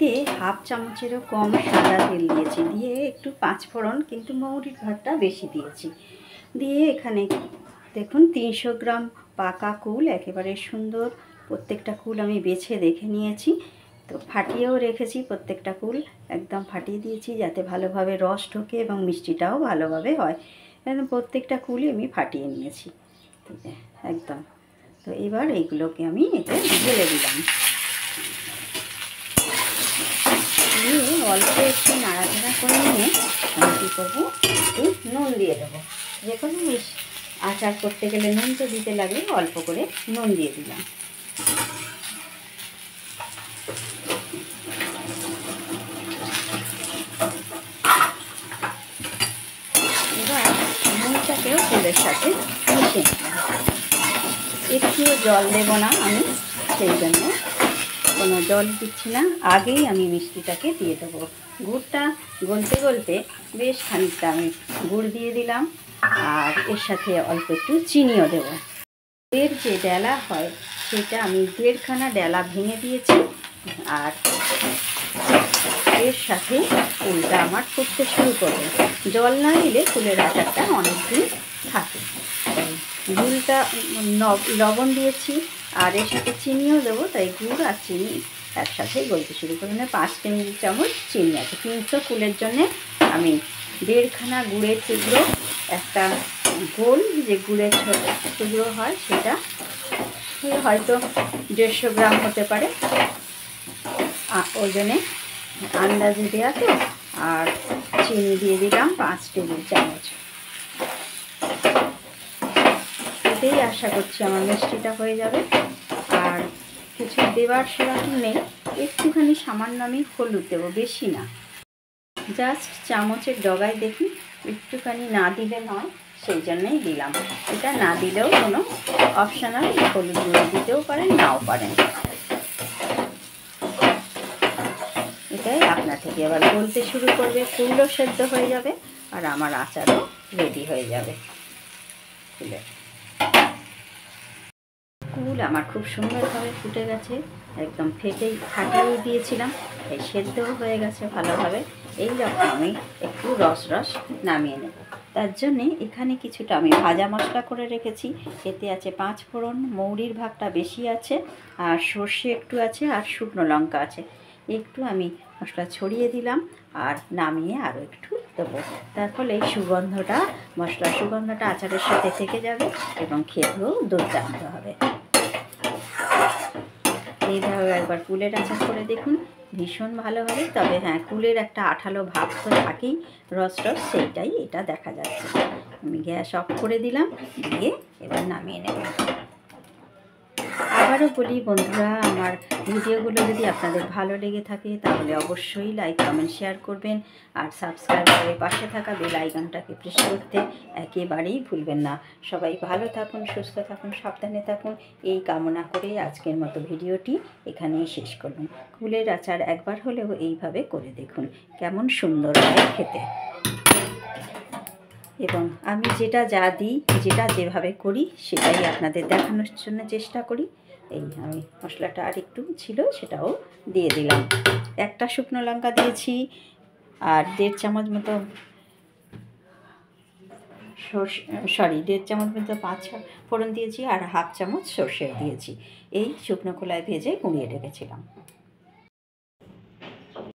তে হাফ চামচেরও কম সাদা তেল দিয়েছি, দিয়ে একটু পাঁচফোড়ন, কিন্তু মৌরির ভাতটা বেশি দিয়েছি। দিয়ে এখানে দেখুন 300 গ্রাম পাকা কুল, একেবারে সুন্দর প্রত্যেকটা কুল আমি বেছে দেখে নিয়েছি, তো ফাটিয়েও রেখেছি। প্রত্যেকটা কুল একদম ফাটিয়ে দিয়েছি যাতে ভালোভাবে রস ঢোকে এবং মিষ্টিটাও ভালোভাবে হয়। একদম প্রত্যেকটা কুলই আমি ফাটিয়ে নিয়েছি একদম। তো এবার এইগুলোকে আমি এতে ঢেলে দিলাম, দিয়ে অল্প একটু নাড়াচাড়া করে নিয়ে আমি কী করবো, একটু নুন দিয়ে দেবো। যে কোনো আচার করতে গেলে নুন তো দিতে লাগে, অল্প করে নুন দিয়ে দিলাম। এবার নুনটাকেও কুলের সাথে মিশিয়ে নিলাম। একটুও জল দেবো না আমি, সেই জন্য কোনো জল দিচ্ছি না, আগেই আমি মিষ্টিটাকে দিয়ে দেবো। গুড়টা গলতে গলতে বেশ খানিকটা আমি গুড় দিয়ে দিলাম, আর এর সাথে অল্প একটু চিনিও দেবো। এর যে ডেলা হয় সেটা আমি 1.5খানা ডেলা ভেঙে দিয়েছি, আর এর সাথে কুলটা আমার ফুটতে শুরু করবে। জল না দিলে কুলের আচারটা অনেকদিন থাকে। গুড়টা লবণ দিয়েছি আর এর সাথে চিনিও দেবো, তাই গুড় আর চিনি একসাথে গলতে শুরু করবে। 5 টেবিল চামচ চিনি আছে। 300 কুলের জন্যে আমি 1.5খানা গুড়ের টুকরো, একটা গোল যে গুড়ের টুকরো হয় সেটা হয়তো 150 গ্রাম হতে পারে, ওই জন্যে আন্দাজে দেওয়া তো। আর চিনি দিয়ে দিলাম 5 টেবিল চামচ। এতেই আশা করছি আমার মিষ্টিটা হয়ে যাবে। আর কিছু দেবার সেরকম নেই, একটুখানি সামান্য আমি হলুদ দেবো, বেশি না, জাস্ট চামচের ডগায় দেখি, একটুখানি না দিলে নয়, সেই জন্যই দিলাম। এটা না দিলেও কোনো অপশনাল, হলুদ গুঁড়ো দিতেও পারেন, নাও পারেন, এটাই আপনার থেকে। এবার গলতে শুরু করবে, কুলও সেদ্ধ হয়ে যাবে আর আমার আচারও রেডি হয়ে যাবে। কুল আমার খুব সুন্দরভাবে ফুটে গেছে, একদম ফাটিয়ে দিয়েছিলাম, এই সেদ্ধও হয়ে গেছে ভালোভাবে। এই রকম আমি একটু রস নামিয়ে নেব। তার জন্যে এখানে কিছুটা আমি ভাজা মশলা করে রেখেছি। এতে আছে 5 ফোড়ন, মৌরির ভাগটা বেশি আছে, আর সর্ষে একটু আছে, আর শুকনো লঙ্কা আছে। একটু আমি মশলা ছড়িয়ে দিলাম আর নামিয়ে আরও একটু দেবো। তার ফলে এই মশলার সুগন্ধটা আচারের সাথে থেকে যাবে এবং খেতেও দুর্দান্ত হবে। এইভাবে একবার কুলের আচার করে দেখুন, ভীষণ ভালো হবে। তবে হ্যাঁ, কুলের একটা আঠালো ভাব তো থাকেই, রস সেইটাই এটা দেখা যাচ্ছে। আমি গ্যাস অফ করে দিলাম, দিয়ে এবার নামিয়ে নেব। আবারও বলি বন্ধুরা, আমার ভিডিওগুলো যদি আপনাদের ভালো লেগে থাকে তাহলে অবশ্যই লাইক, কমেন্ট, শেয়ার করবেন, আর সাবস্ক্রাইব করে পাশে থাকা বেল আইকনটাকে প্রেস করতে একেবারেই ভুলবেন না। সবাই ভালো থাকুন, সুস্থ থাকুন, সাবধানে থাকুন, এই কামনা করে আজকের মতো ভিডিওটি এখানেই শেষ করুন। কুলের আচার একবার হলেও এইভাবে করে দেখুন, কেমন সুন্দর হয় খেতে। এবং আমি যেটা যেভাবে করি সেটাই আপনাদের দেখানোর জন্য চেষ্টা করি। এই আমি মশলাটা আর একটু ছিল, সেটাও দিয়ে দিলাম। একটা শুকনো লঙ্কা দিয়েছি, আর 1.5 চামচ মতো 1.5 চামচ মতো 5 ফোড়ন দিয়েছি, আর হাফ চামচ সর্ষে দিয়েছি। এই শুকনো খোলায় ভেজে গুঁড়িয়ে রেখেছিলাম।